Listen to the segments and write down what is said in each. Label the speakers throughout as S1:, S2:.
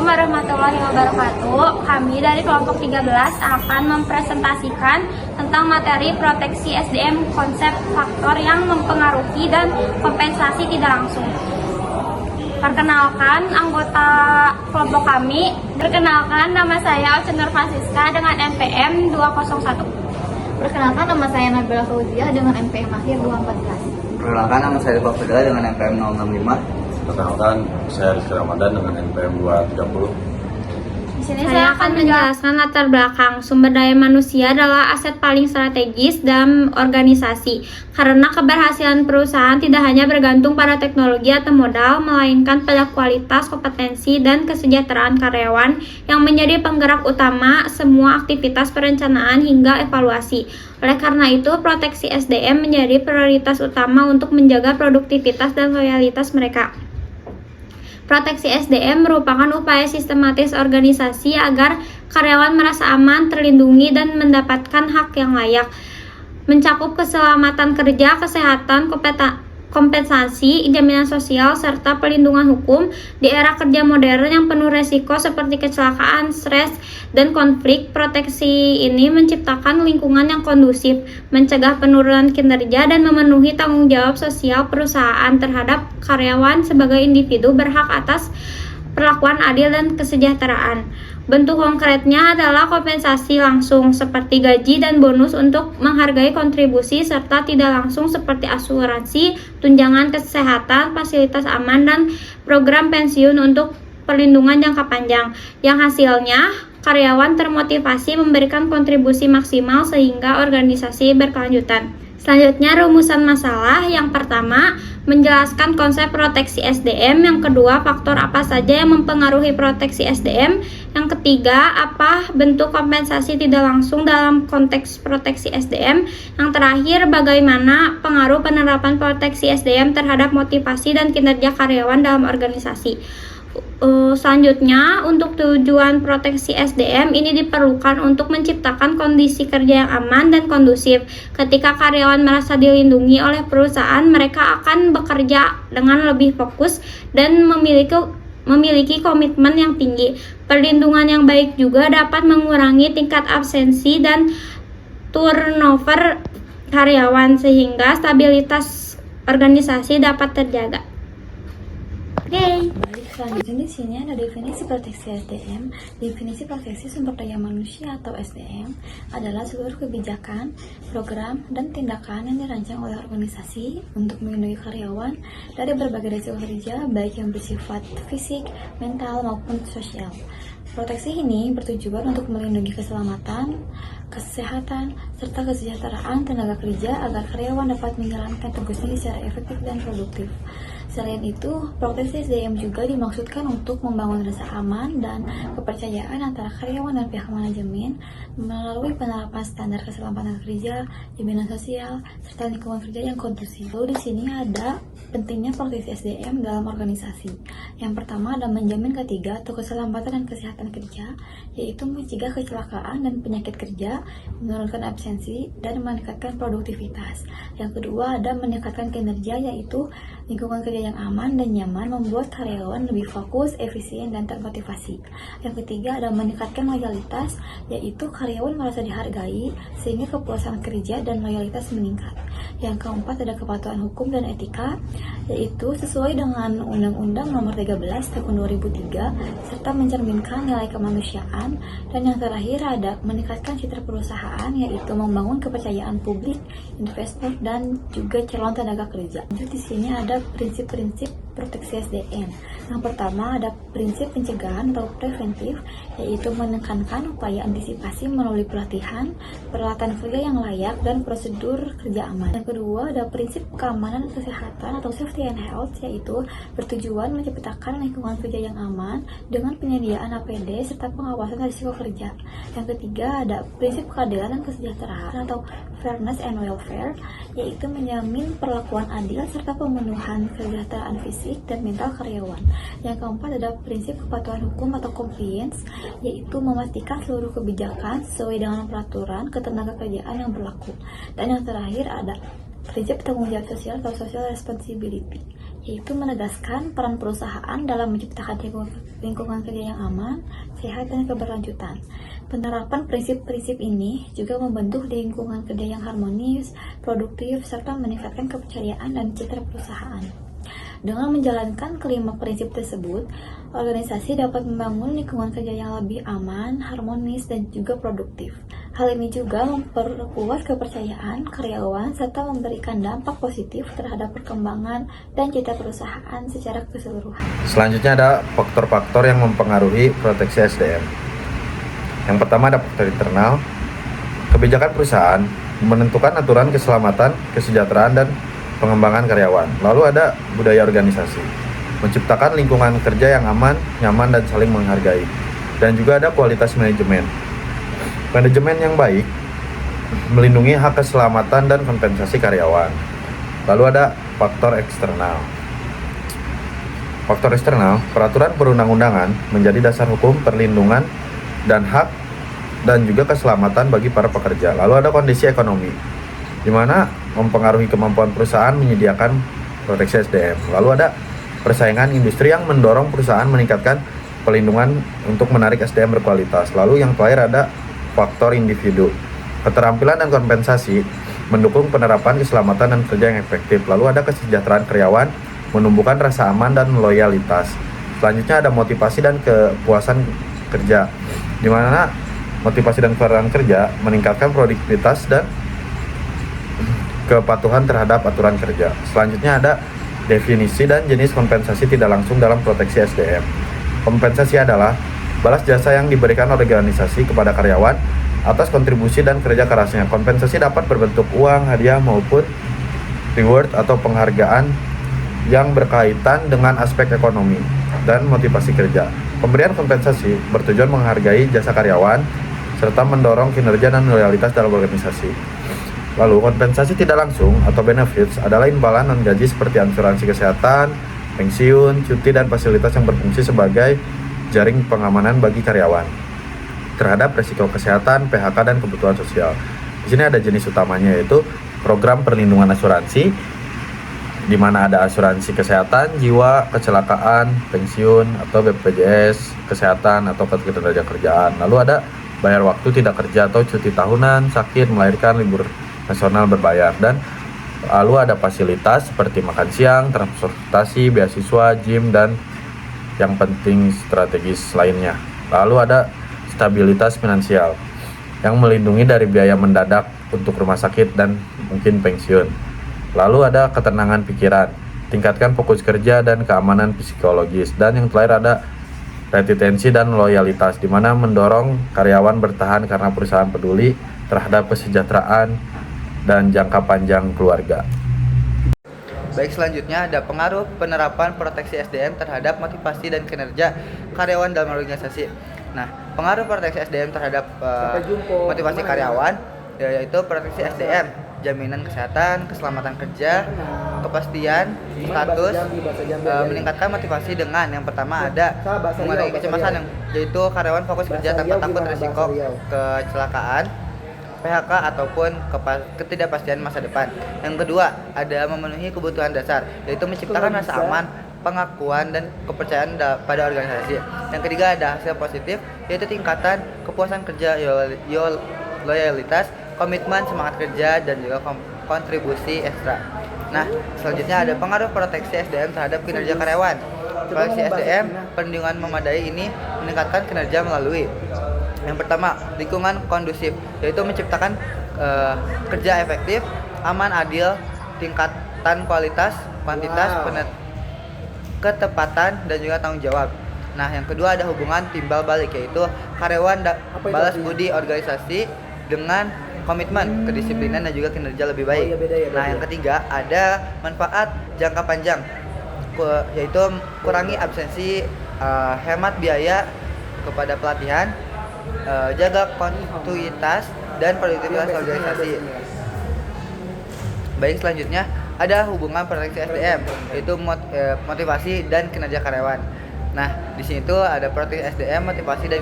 S1: Assalamualaikum warahmatullahi wabarakatuh. Kami dari kelompok 13 akan mempresentasikan tentang materi proteksi SDM, konsep faktor yang mempengaruhi dan kompensasi tidak langsung. Perkenalkan anggota kelompok kami. Perkenalkan, nama saya Oce Nur Francisca dengan NPM 201.
S2: Perkenalkan, nama saya Nabila Fauzia dengan NPM akhir 214.
S3: Perkenalkan, nama saya Pak Fidel dengan NPM 065.
S4: Perkenalkan, saya Rizky Ramadan dengan NPM 230.
S1: Di sini saya akan menjelaskan latar belakang. Sumber daya manusia adalah aset paling strategis dalam organisasi. Karena keberhasilan perusahaan tidak hanya bergantung pada teknologi atau modal, melainkan pada kualitas, kompetensi, dan kesejahteraan karyawan yang menjadi penggerak utama semua aktivitas perencanaan hingga evaluasi. Oleh karena itu, proteksi SDM menjadi prioritas utama untuk menjaga produktivitas dan loyalitas mereka. Proteksi SDM merupakan upaya sistematis organisasi agar karyawan merasa aman, terlindungi, dan mendapatkan hak yang layak. Mencakup keselamatan kerja, kesehatan, kompensasi, jaminan sosial, serta perlindungan hukum di era kerja modern yang penuh resiko seperti kecelakaan, stres, dan konflik. Proteksi ini menciptakan lingkungan yang kondusif, mencegah penurunan kinerja, dan memenuhi tanggung jawab sosial perusahaan terhadap karyawan sebagai individu berhak atas perlakuan adil dan kesejahteraan. Bentuk konkretnya adalah kompensasi langsung seperti gaji dan bonus untuk menghargai kontribusi, serta tidak langsung seperti asuransi, tunjangan kesehatan, fasilitas aman, dan program pensiun untuk perlindungan jangka panjang, yang hasilnya karyawan termotivasi memberikan kontribusi maksimal sehingga organisasi berkelanjutan. Selanjutnya, rumusan masalah. Yang pertama, menjelaskan konsep proteksi SDM. Yang kedua, faktor apa saja yang mempengaruhi proteksi SDM. Yang ketiga, apa bentuk kompensasi tidak langsung dalam konteks proteksi SDM. Yang terakhir, bagaimana pengaruh penerapan proteksi SDM terhadap motivasi dan kinerja karyawan dalam organisasi. Selanjutnya, untuk tujuan proteksi SDM ini diperlukan untuk menciptakan kondisi kerja yang aman dan kondusif. Ketika karyawan merasa dilindungi oleh perusahaan, mereka akan bekerja dengan lebih fokus dan memiliki komitmen yang tinggi. Perlindungan yang baik juga dapat mengurangi tingkat absensi dan turnover karyawan sehingga stabilitas organisasi dapat terjaga.
S2: Selanjutnya di sini ada definisi proteksi SDM. Definisi proteksi sumber daya manusia atau SDM adalah seluruh kebijakan, program, dan tindakan yang dirancang oleh organisasi untuk melindungi karyawan dari berbagai risiko kerja, baik yang bersifat fisik, mental, maupun sosial. Proteksi ini bertujuan untuk melindungi keselamatan, kesehatan, serta kesejahteraan tenaga kerja agar karyawan dapat menjalankan tugasnya secara efektif dan produktif. Selain itu, proteksi SDM juga dimaksudkan untuk membangun rasa aman dan kepercayaan antara karyawan dan pihak manajemen melalui penerapan standar keselamatan kerja, jaminan sosial, serta lingkungan kerja yang kondusif. Lalu di sini ada pentingnya proteksi SDM dalam organisasi. Yang pertama ada menjamin ketiga atau keselamatan dan kesehatan kerja, yaitu mencegah kecelakaan dan penyakit kerja, menurunkan absensi, dan meningkatkan produktivitas. Yang kedua ada meningkatkan kinerja, yaitu lingkungan kerja yang aman dan nyaman membuat karyawan lebih fokus, efisien, dan termotivasi. Yang ketiga ada meningkatkan loyalitas, yaitu karyawan merasa dihargai sehingga kepuasan kerja dan loyalitas meningkat. Yang keempat ada kepatuhan hukum dan etika, yaitu sesuai dengan Undang-Undang Nomor 13 Tahun 2003 serta mencerminkan nilai kemanusiaan. Dan yang terakhir ada meningkatkan citra perusahaan, yaitu membangun kepercayaan publik, investor, dan juga calon tenaga kerja. Lanjut di sini ada prinsip-prinsip proteksi SDM. Yang pertama ada prinsip pencegahan atau preventif, yaitu menekankan upaya antisipasi melalui pelatihan, peralatan kerja yang layak, dan prosedur kerja aman. Yang kedua ada prinsip keamanan dan kesehatan atau safety and health, yaitu bertujuan menciptakan lingkungan kerja yang aman dengan penyediaan APD serta pengawasan risiko kerja. Yang ketiga ada prinsip keadilan dan kesejahteraan atau fairness and welfare, yaitu menjamin perlakuan adil serta pemenuhan kesejahteraan fisik dan mental karyawan. Yang keempat ada prinsip kepatuhan hukum atau compliance, yaitu memastikan seluruh kebijakan sesuai dengan peraturan ketenagakerjaan yang berlaku. Dan yang terakhir ada prinsip tanggung jawab sosial atau social responsibility, yaitu menegaskan peran perusahaan dalam menciptakan lingkungan kerja yang aman, sehat, dan keberlanjutan. Penerapan prinsip-prinsip ini juga membentuk lingkungan kerja yang harmonis, produktif, serta meningkatkan kepercayaan dan citra perusahaan. Dengan menjalankan kelima prinsip tersebut, organisasi dapat membangun lingkungan kerja yang lebih aman, harmonis, dan juga produktif. Hal ini juga memperkuat kepercayaan karyawan serta memberikan dampak positif terhadap perkembangan dan citra perusahaan secara keseluruhan.
S5: Selanjutnya ada faktor-faktor yang mempengaruhi proteksi SDM. Yang pertama ada faktor internal. Kebijakan perusahaan menentukan aturan keselamatan, kesejahteraan, dan pengembangan karyawan. Lalu ada budaya organisasi, menciptakan lingkungan kerja yang aman, nyaman, dan saling menghargai. Dan juga ada kualitas manajemen. Manajemen yang baik melindungi hak keselamatan dan kompensasi karyawan. Lalu ada faktor eksternal. Faktor eksternal, peraturan perundang-undangan menjadi dasar hukum perlindungan dan hak dan juga keselamatan bagi para pekerja. Lalu ada kondisi ekonomi, di mana mempengaruhi kemampuan perusahaan menyediakan proteksi SDM. Lalu ada persaingan industri yang mendorong perusahaan meningkatkan pelindungan untuk menarik SDM berkualitas. Lalu yang terakhir ada faktor individu. Keterampilan dan kompensasi mendukung penerapan keselamatan dan kerja yang efektif. Lalu ada kesejahteraan karyawan, menumbuhkan rasa aman dan loyalitas. Selanjutnya ada motivasi dan kepuasan kerja, di mana motivasi dan kepuasan kerja meningkatkan produktivitas dan kepatuhan terhadap aturan kerja. Selanjutnya ada definisi dan jenis kompensasi tidak langsung dalam proteksi SDM. Kompensasi adalah balas jasa yang diberikan organisasi kepada karyawan atas kontribusi dan kerja kerasnya. Kompensasi dapat berbentuk uang, hadiah, maupun reward atau penghargaan yang berkaitan dengan aspek ekonomi dan motivasi kerja. Pemberian kompensasi bertujuan menghargai jasa karyawan serta mendorong kinerja dan loyalitas dalam organisasi. Lalu, kompensasi tidak langsung atau benefits adalah imbalan non-gaji seperti asuransi kesehatan, pensiun, cuti, dan fasilitas yang berfungsi sebagai jaring pengamanan bagi karyawan terhadap risiko kesehatan, PHK, dan kebutuhan sosial. Di sini ada jenis utamanya, yaitu program perlindungan asuransi, di mana ada asuransi kesehatan, jiwa, kecelakaan, pensiun, atau BPJS kesehatan atau ketenagakerjaan. Lalu ada bayar waktu tidak kerja atau cuti tahunan, sakit, melahirkan, libur nasional berbayar. Dan lalu ada fasilitas seperti makan siang, transportasi, beasiswa, gym, dan yang penting strategis lainnya. Lalu ada stabilitas finansial yang melindungi dari biaya mendadak untuk rumah sakit dan mungkin pensiun. Lalu ada ketenangan pikiran, tingkatkan fokus kerja dan keamanan psikologis. Dan yang terakhir ada retensi dan loyalitas, di mana mendorong karyawan bertahan karena perusahaan peduli terhadap kesejahteraan dan jangka panjang keluarga.
S3: Baik, selanjutnya ada pengaruh penerapan proteksi SDM terhadap motivasi dan kinerja karyawan dalam organisasi. Nah, pengaruh proteksi SDM terhadap motivasi karyawan yaitu proteksi SDM, jaminan kesehatan, keselamatan kerja, kepastian status, meningkatkan motivasi dengan yang pertama ada mengurangi kecemasan, yaitu karyawan fokus kerja tanpa takut risiko kecelakaan, PHK, ataupun ketidakpastian masa depan. Yang kedua, ada memenuhi kebutuhan dasar, yaitu menciptakan rasa aman, pengakuan, dan kepercayaan pada organisasi. Yang ketiga, ada hasil positif, yaitu tingkatan kepuasan kerja, loyalitas, komitmen, semangat kerja, dan juga kontribusi ekstra. Nah, selanjutnya ada pengaruh proteksi SDM terhadap kinerja karyawan. Proteksi SDM, perlindungan memadai ini meningkatkan kinerja melalui yang pertama, lingkungan kondusif, yaitu menciptakan kerja efektif, aman, adil, tingkatan kualitas, kuantitas, ketepatan, dan juga tanggung jawab. Nah, yang kedua ada hubungan timbal balik, yaitu karyawan balas budi organisasi dengan komitmen, kedisiplinan, dan juga kinerja lebih baik. Nah, yang ketiga ada manfaat jangka panjang, yaitu kurangi absensi, hemat biaya kepada pelatihan, jaga kontinuitas dan produktivitas organisasi. Baik, selanjutnya ada hubungan proteksi SDM, yaitu motivasi dan kinerja karyawan. Nah, di sini tuh ada proteksi SDM, motivasi, dan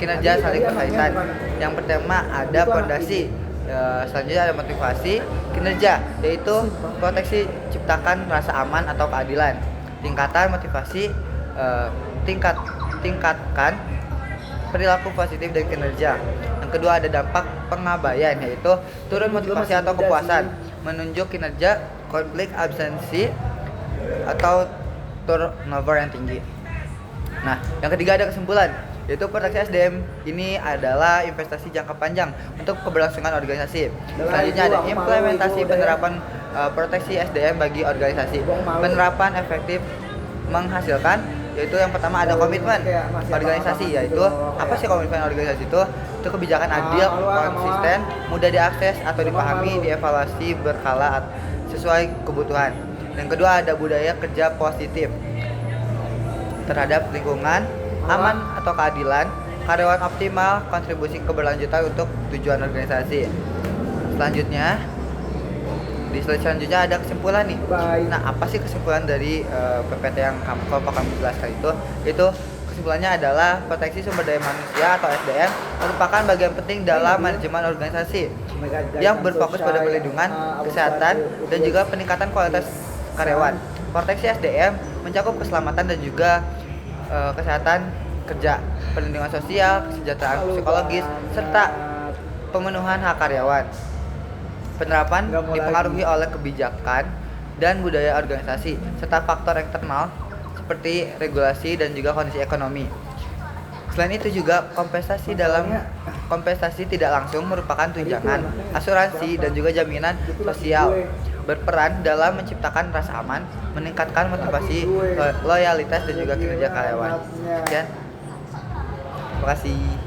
S3: kinerja saling berkaitan. Yang pertama ada fondasi Selanjutnya ada motivasi kinerja, yaitu proteksi ciptakan rasa aman atau keadilan. Tingkatan motivasi tingkatkan perilaku positif dan kinerja. Yang kedua ada dampak pengabaian, yaitu turun motivasi atau kepuasan, menunjuk kinerja, konflik absensi atau turnover yang tinggi. Nah, yang ketiga ada kesimpulan, yaitu proteksi SDM ini adalah investasi jangka panjang untuk keberlangsungan organisasi. Selanjutnya ada implementasi penerapan proteksi SDM bagi organisasi. Penerapan efektif menghasilkan, yaitu yang pertama ada komitmen organisasi, yaitu apa sih komitmen organisasi itu? Itu kebijakan adil, konsisten, mudah diakses atau dipahami, dievaluasi berkala sesuai kebutuhan. Yang kedua ada budaya kerja positif terhadap lingkungan, aman atau keadilan, karyawan optimal, kontribusi keberlanjutan untuk tujuan organisasi. Selanjutnya, di slide selanjutnya ada kesimpulan nih. Nah, apa sih kesimpulan dari PPT yang kelompok kami jelaskan itu? Itu kesimpulannya adalah proteksi sumber daya manusia atau SDM merupakan bagian penting dalam manajemen organisasi yang berfokus pada perlindungan, kesehatan, dan juga peningkatan kualitas karyawan. Proteksi SDM mencakup keselamatan dan juga kesehatan kerja, perlindungan sosial, kesejahteraan psikologis, serta pemenuhan hak karyawan. Penerapan dipengaruhi oleh kebijakan dan budaya organisasi serta faktor eksternal seperti regulasi dan juga kondisi ekonomi. Selain itu juga kompensasi tidak langsung merupakan tunjangan, asuransi dan juga jaminan sosial, berperan dalam menciptakan rasa aman, meningkatkan motivasi, loyalitas dan juga kinerja karyawan. Sekian. Terima kasih.